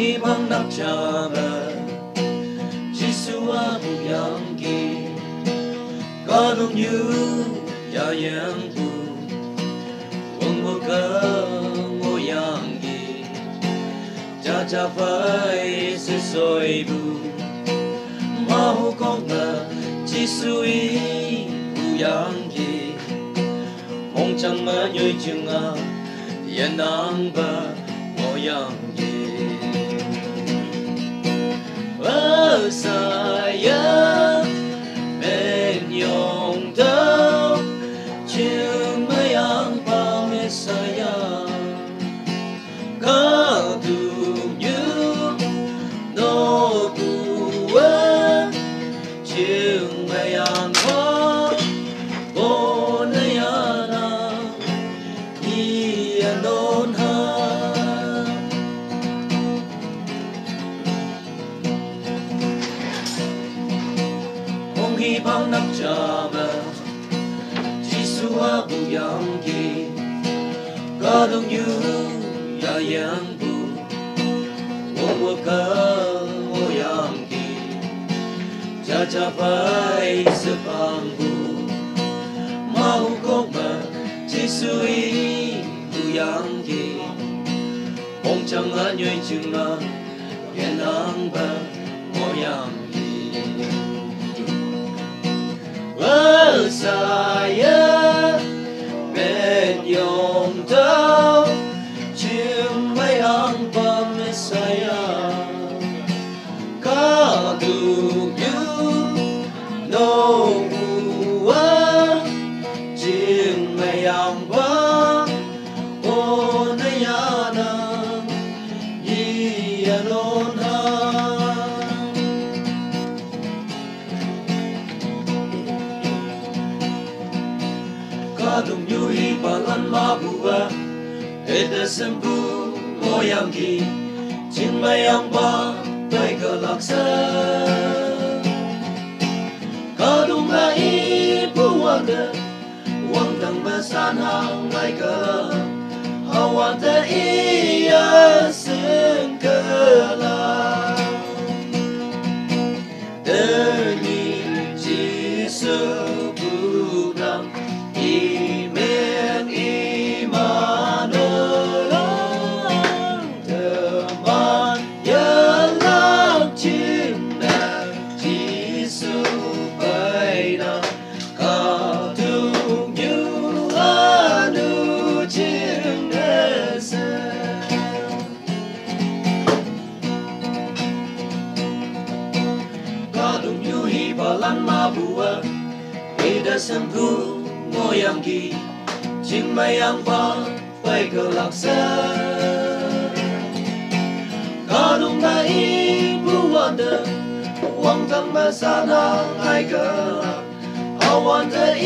hy vọng nắp trà bờ Giêsu abu yangi có đúng như ya yang bu wong mo ka mo yangi cha cha phải se soi bu ma hu con na Giêsu bu yangi mong chẳng mà nhoi chừng à yên nang ba mo yangi saya menyong daw Cuma pamit saya Kadunya no buwan Cuma pa Bonayana Iyanon ha Hy vọng nắp trà bờ Giêsu abu yangi có đúng như ya yang bu wong mo ka mo yangi cha cha phải se pang bu mau ko ma Giêsu bu yangi mong chẳng ngã nhoi chừng mà yên nang ba mo yangi saya menyong daw Cuma pamit saya Kadunya no buwan Cuma pa Bonayana Iyanon ha Kadung nyui balan mabua Eda sembuh moyangi Cuma pa Baik kelaksa Kadung lai buang de Wang tang besan hang mai ke Hawan te iya sengkela Demi Giêsu bukan Iman Immanuel teman yang cinta Giêsu baina kadung như anu cinta kadung như hibalan mabua ida sembuh moyangi Cuma pa Baik kelaksa Kadung lai buwan de Wang tang besan hang ai ke Awan te